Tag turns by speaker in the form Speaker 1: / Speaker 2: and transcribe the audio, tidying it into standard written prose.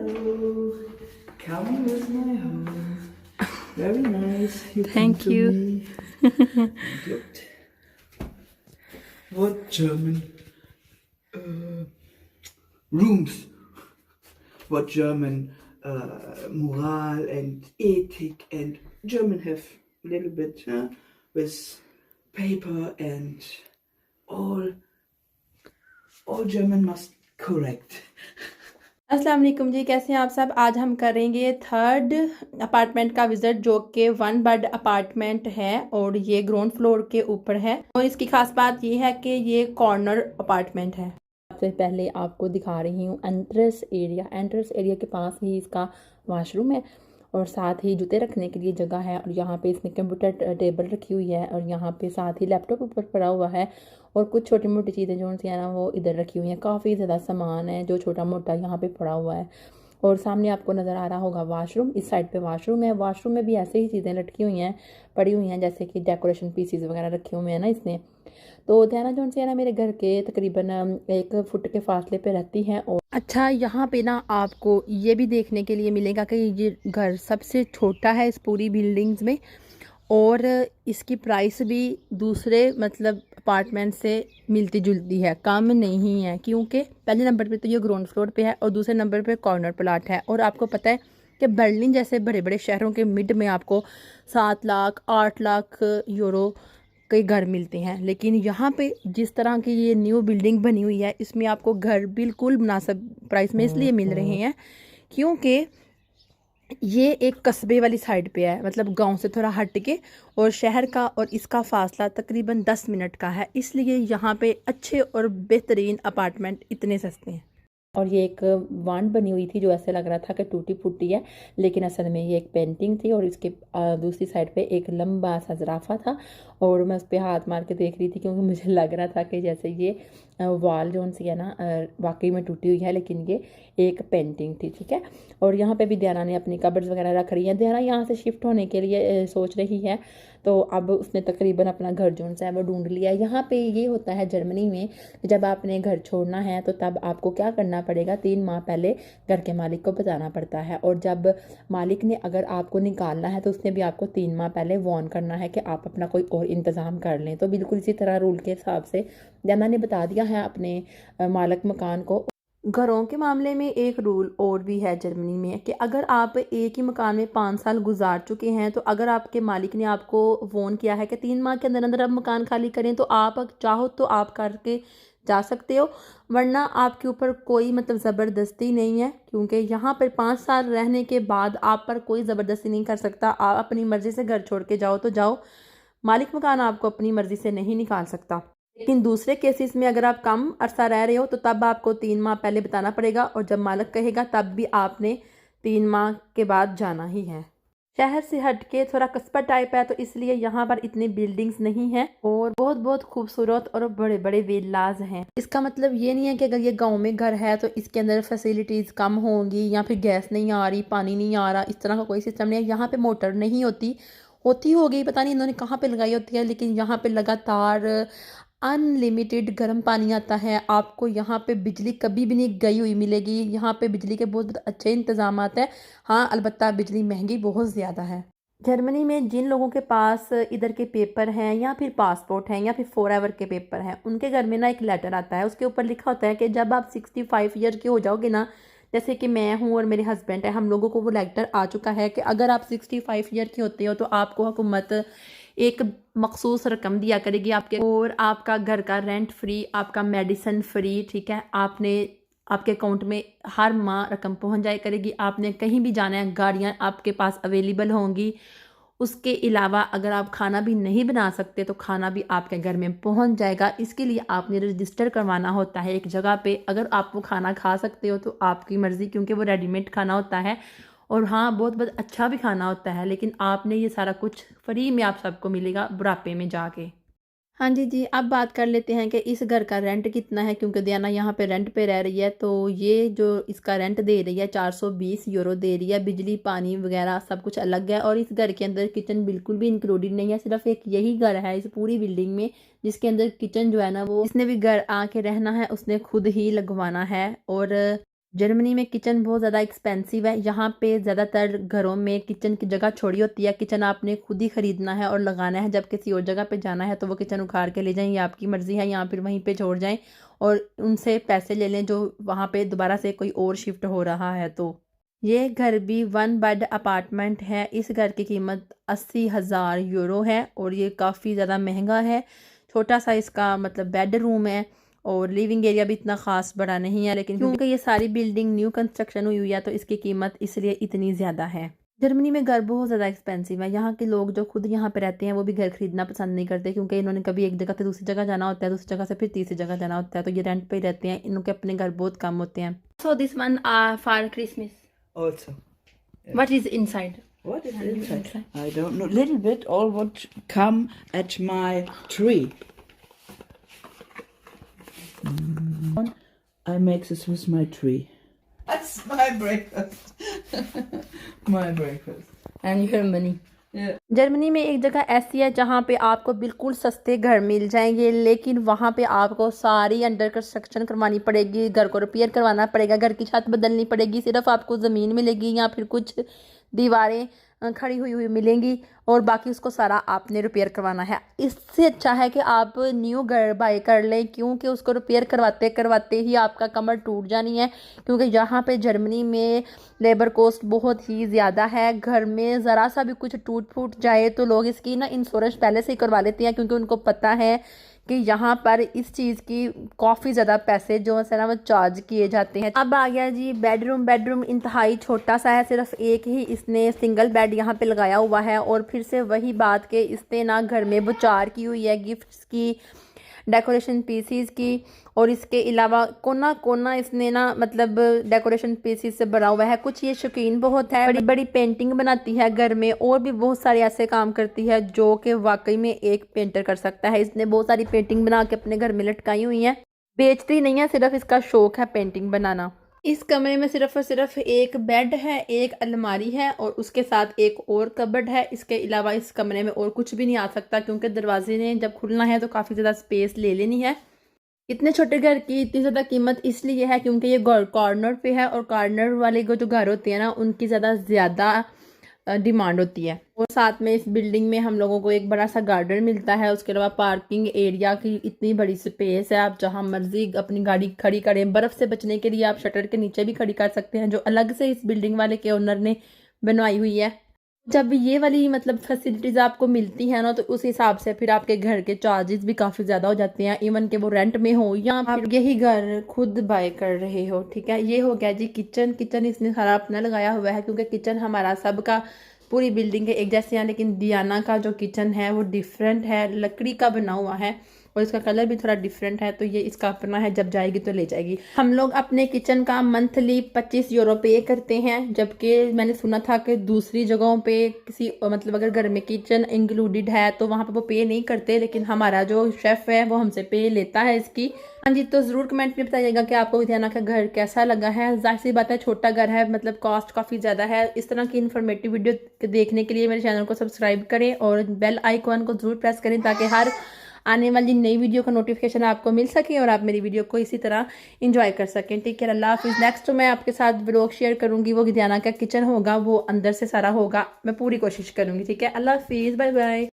Speaker 1: Hello, come with my home. Very nice. You
Speaker 2: Thank
Speaker 1: come to
Speaker 2: you.
Speaker 1: me. Good. What German rooms? What German moral and ethic and German have a little bit with paper and all German must correct.
Speaker 2: अस्सलाम वालेकुम जी, कैसे हैं आप सब। आज हम करेंगे third apartment का विजिट, जो कि 1 बेड अपार्टमेंट है और ये ग्राउंड फ्लोर के ऊपर है। और इसकी खास बात ये है कि ये कॉर्नर अपार्टमेंट है। सबसे पहले आपको दिखा रही हूँ एंट्रेंस एरिया। एंट्रेंस एरिया के पास ही इसका वॉशरूम है और साथ ही जूते रखने के लिए जगह है। और यहाँ पे इसमें कंप्यूटर टेबल रखी हुई है और यहाँ पे साथ ही लैपटॉप ऊपर पड़ा हुआ है और कुछ छोटी मोटी चीज़ें जो सी है ना वो इधर रखी हुई हैं। काफ़ी ज़्यादा सामान है जो छोटा मोटा यहाँ पे पड़ा हुआ है। और सामने आपको नज़र आ रहा होगा वॉशरूम। इस साइड पे वॉशरूम है। वॉशरूम में भी ऐसे ही चीज़ें लटकी हुई हैं, पड़ी हुई हैं, जैसे कि डेकोरेशन पीसीज वगैरह रखे हुए हैं ना इसमें। तो ध्याना जो है ना मेरे घर के तकरीबन 1 फुट के फासले पे रहती है। और अच्छा, यहाँ पे ना आपको ये भी देखने के लिए मिलेगा कि ये घर सबसे छोटा है इस पूरी बिल्डिंग्स में और इसकी प्राइस भी दूसरे मतलब अपार्टमेंट से मिलती जुलती है, कम नहीं है। क्योंकि पहले नंबर पे तो ये ग्राउंड फ्लोर पे है और दूसरे नंबर पे कॉर्नर प्लाट है। और आपको पता है कि बर्लिन जैसे बड़े बड़े शहरों के मिड में आपको 7 लाख 8 लाख यूरो के घर मिलते हैं, लेकिन यहाँ पे जिस तरह की ये न्यू बिल्डिंग बनी हुई है इसमें आपको घर बिल्कुल मुनासिब प्राइस में इसलिए मिल रहे हैं क्योंकि ये एक कस्बे वाली साइड पे है, मतलब गांव से थोड़ा हट के, और शहर का और इसका फासला तकरीबन 10 मिनट का है। इसलिए यहाँ पे अच्छे और बेहतरीन अपार्टमेंट इतने सस्ते हैं। और ये एक वांड बनी हुई थी जो ऐसे लग रहा था कि टूटी फूटी है, लेकिन असल में ये एक पेंटिंग थी। और इसके दूसरी साइड पे एक लंबा सा ज़राफ़ा था और मैं उस पर हाथ मार के देख रही थी क्योंकि मुझे लग रहा था कि जैसे ये वॉल जो सी है ना वाकई में टूटी हुई है, लेकिन ये एक पेंटिंग थी। ठीक है। और यहाँ पे भी दियाना ने अपनी कबर्स वगैरह रख रही है। दियाना यहाँ से शिफ्ट होने के लिए सोच रही है, तो अब उसने तकरीबन अपना घर जो है वो ढूंढ लिया है। यहाँ पे ये होता है जर्मनी में, जब आपने घर छोड़ना है तो तब आपको क्या करना पड़ेगा, 3 माह पहले घर के मालिक को बताना पड़ता है। और जब मालिक ने अगर आपको निकालना है तो उसने भी आपको 3 माह पहले वार्न करना है कि आप अपना कोई और इंतज़ाम कर लें। तो बिल्कुल इसी तरह रूल के हिसाब से जाना ने बता दिया है अपने मालिक मकान को। घरों के मामले में एक रूल और भी है जर्मनी में कि अगर आप एक ही मकान में 5 साल गुजार चुके हैं, तो अगर आपके मालिक ने आपको फोन किया है कि 3 माह के अंदर अंदर आप मकान खाली करें, तो आप चाहो तो आप करके जा सकते हो, वरना आपके ऊपर कोई मतलब ज़बरदस्ती नहीं है। क्योंकि यहाँ पर 5 साल रहने के बाद आप पर कोई ज़बरदस्ती नहीं कर सकता। आप अपनी मर्ज़ी से घर छोड़ के जाओ तो जाओ, मालिक मकान आपको अपनी मर्ज़ी से नहीं निकाल सकता। लेकिन दूसरे केसेस में अगर आप कम अरसा रह रहे हो तो तब आपको 3 माह पहले बताना पड़ेगा, और जब मालिक कहेगा तब भी आपने 3 माह के बाद जाना ही है। शहर से हटके थोड़ा कस्बा टाइप है, तो इसलिए यहाँ पर इतनी बिल्डिंग्स नहीं हैं और बहुत बहुत खूबसूरत और बड़े बड़े विलाज हैं। इसका मतलब ये नहीं है कि अगर ये गांव में घर है तो इसके अंदर फैसिलिटीज़ कम होंगी या फिर गैस नहीं आ रही, पानी नहीं आ रहा, इस तरह का कोई सिस्टम नहीं है। यहाँ पे मोटर नहीं होती होगी, पता नहीं इन्होंने कहाँ पे लगाई होती है, लेकिन यहाँ पे लगातार अनलिमिटेड गर्म पानी आता है। आपको यहाँ पे बिजली कभी भी नहीं गई हुई मिलेगी। यहाँ पे बिजली के बहुत बहुत अच्छे इंतजाम है। हाँ, अलबत्ता बिजली महंगी बहुत ज़्यादा है। जर्मनी में जिन लोगों के पास इधर के पेपर हैं या फिर पासपोर्ट हैं या फिर फॉरएवर के पेपर हैं, उनके घर में ना एक लेटर आता है, उसके ऊपर लिखा होता है कि जब आप 65 ईयर के हो जाओगे ना, जैसे कि मैं हूँ और मेरे हस्बैंड है, हम लोगों को वो लेटर आ चुका है कि अगर आप 65 ईयर के होते हो तो आपको हुकूमत एक मखसूस रकम दिया करेगी आपके, और आपका घर का रेंट फ्री, आपका मेडिसिन फ्री। ठीक है। आपके अकाउंट में हर माह रकम पहुंच जाया करेगी। आपने कहीं भी जाना है, गाड़ियां आपके पास अवेलेबल होंगी। उसके अलावा अगर आप खाना भी नहीं बना सकते तो खाना भी आपके घर में पहुंच जाएगा। इसके लिए आपने रजिस्टर करवाना होता है एक जगह पे। अगर आप वो खाना खा सकते हो तो आपकी मर्ज़ी, क्योंकि वो रेडीमेड खाना होता है और हाँ बहुत बहुत अच्छा भी खाना होता है, लेकिन आपने ये सारा कुछ फ्री में आप सबको मिलेगा बुढ़ापे में जाके। हाँ जी जी, अब बात कर लेते हैं कि इस घर का रेंट कितना है, क्योंकि दियाना यहाँ पे रेंट पे रह रही है। तो ये जो इसका रेंट दे रही है 420 यूरो दे रही है। बिजली पानी वगैरह सब कुछ अलग है। और इस घर के अंदर किचन बिल्कुल भी इंक्लूडेड नहीं है। सिर्फ एक यही घर है इस पूरी बिल्डिंग में जिसके अंदर किचन जो है ना, वो जिसने भी घर आके रहना है उसने खुद ही लगवाना है। और जर्मनी में किचन बहुत ज़्यादा एक्सपेंसिव है। यहाँ पे ज़्यादातर घरों में किचन की जगह छोड़ी होती है। किचन आपने खुद ही ख़रीदना है और लगाना है। जब किसी और जगह पे जाना है तो वो किचन उखाड़ के ले जाएं, ये आपकी मर्ज़ी है, या फिर वहीं पे छोड़ जाएं और उनसे पैसे ले लें जो वहाँ पे दोबारा से कोई और शिफ्ट हो रहा है। तो ये घर भी 1 बेड अपार्टमेंट है। इस घर की कीमत 80,000 यूरो है और ये काफ़ी ज़्यादा महंगा है। छोटा सा इसका मतलब बेड रूम है और लिविंग एरिया भी इतना ख़ास बड़ा नहीं है, लेकिन क्योंकि ये सारी बिल्डिंग न्यू कंस्ट्रक्शन हुई हुई है तो इसकी कीमत इसलिए इतनी ज़्यादा है। जर्मनी में घर बहुत ज़्यादा एक्सपेंसिव है। यहाँ के लोग जो खुद यहाँ पे रहते हैं वो भी घर खरीदना पसंद नहीं करते, क्योंकि इन्होंने कभी एक जगह से दूसरी जगह जाना होता है, दूसरी जगह से फिर तीसरी जगह जाना होता है, तो ये रेंट पे ही रहते हैं। इनके अपने घर बहुत कम होते हैं। So this one for Christmas
Speaker 1: Also.
Speaker 2: What is inside?
Speaker 1: What is inside? I don't know. Little bit. All what come at my tree. I make this with my tree. That's my breakfast. My breakfast.
Speaker 2: And your money.
Speaker 1: Yeah.
Speaker 2: Germany में एक जगह ऐसी है जहाँ पे आपको बिल्कुल सस्ते घर मिल जाएंगे, लेकिन वहाँ पे आपको सारी अंडर कंस्ट्रक्शन करवानी पड़ेगी, घर को रिपेयर करवाना पड़ेगा, घर की छत बदलनी पड़ेगी। सिर्फ आपको ज़मीन मिलेगी या फिर कुछ दीवारें खड़ी हुई मिलेंगी और बाकी उसको सारा आपने रिपेयर करवाना है। इससे अच्छा है कि आप न्यू घर बाय कर लें, क्योंकि उसको रिपेयर करवाते करवाते ही आपका कमर टूट जानी है। क्योंकि यहाँ पे जर्मनी में लेबर कॉस्ट बहुत ही ज़्यादा है। घर में ज़रा सा भी कुछ टूट फूट जाए तो लोग इसकी ना इंश्योरेंस पहले से ही करवा लेते हैं, क्योंकि उनको पता है कि यहाँ पर इस चीज़ की काफ़ी ज़्यादा पैसे जो है ना वो चार्ज किए जाते हैं। अब आ गया जी बेडरूम। बेडरूम इंतहाई छोटा सा है, सिर्फ एक ही इसने सिंगल बेड यहाँ पे लगाया हुआ है। और फिर से वही बात के इसने ना घर में बुचार की हुई है, गिफ्ट्स की, डेकोरेशन पीसीज की, और इसके अलावा कोना कोना इसने ना मतलब डेकोरेशन पीसीज से भरा हुआ है। कुछ ये शौकीन बहुत है, बड़ी बड़ी पेंटिंग बनाती है घर में, और भी बहुत सारे ऐसे काम करती है जो कि वाकई में एक पेंटर कर सकता है। इसने बहुत सारी पेंटिंग बना के अपने घर में लटकाई हुई है, बेचती नहीं है, सिर्फ इसका शौक है पेंटिंग बनाना। इस कमरे में सिर्फ और सिर्फ एक बेड है, एक अलमारी है और उसके साथ एक और कबर्ड है। इसके अलावा इस कमरे में और कुछ भी नहीं आ सकता, क्योंकि दरवाजे ने जब खुलना है तो काफ़ी ज़्यादा स्पेस ले लेनी है। इतने छोटे घर की इतनी ज़्यादा कीमत इसलिए है क्योंकि ये कॉर्नर पे है, और कॉर्नर वाले जो घर होते हैं ना उनकी ज़्यादा डिमांड होती है। और साथ में इस बिल्डिंग में हम लोगों को एक बड़ा सा गार्डन मिलता है। उसके अलावा पार्किंग एरिया की इतनी बड़ी स्पेस है, आप जहां मर्जी अपनी गाड़ी खड़ी करें। बर्फ़ से बचने के लिए आप शटर के नीचे भी खड़ी कर सकते हैं, जो अलग से इस बिल्डिंग वाले के ओनर ने बनवाई हुई है। जब ये वाली मतलब फैसिलिटीज़ आपको मिलती है ना तो उस हिसाब से फिर आपके घर के चार्जेस भी काफ़ी ज़्यादा हो जाते हैं, इवन के वो रेंट में हो या आप यही घर खुद बाय कर रहे हो। ठीक है, ये हो गया जी किचन। किचन इसने सारा अपना लगाया हुआ है, क्योंकि किचन हमारा सबका पूरी बिल्डिंग के एक जैसे हैं, लेकिन डियाना का जो किचन है वो डिफरेंट है, लकड़ी का बना हुआ है और इसका कलर भी थोड़ा डिफरेंट है। तो ये इसका अपना है, जब जाएगी तो ले जाएगी। हम लोग अपने किचन का मंथली 25 यूरो पे करते हैं, जबकि मैंने सुना था कि दूसरी जगहों पे किसी मतलब अगर घर में किचन इंक्लूडेड है तो वहाँ पे वो पे नहीं करते, लेकिन हमारा जो शेफ़ है वो हमसे पे लेता है इसकी। हाँ जी, तो ज़रूर कमेंट में बताइएगा कि आपको विद्याना का घर कैसा लगा है। जाहिर सी बात है छोटा घर है, मतलब कॉस्ट काफ़ी ज़्यादा है। इस तरह की इन्फॉर्मेटिव वीडियो देखने के लिए मेरे चैनल को सब्सक्राइब करें और बेल आइकॉन को ज़रूर प्रेस करें, ताकि हर आने वाली नई वीडियो का नोटिफिकेशन आपको मिल सके और आप मेरी वीडियो को इसी तरह एंजॉय कर सकें। ठीक है, अल्लाह हाफिज़। नेक्स्ट तो मैं आपके साथ व्लॉग शेयर करूँगी, वो विद्याना का किचन होगा, वो अंदर से सारा होगा, मैं पूरी कोशिश करूँगी। ठीक है, अल्लाह हाफिज़, बाय बाय।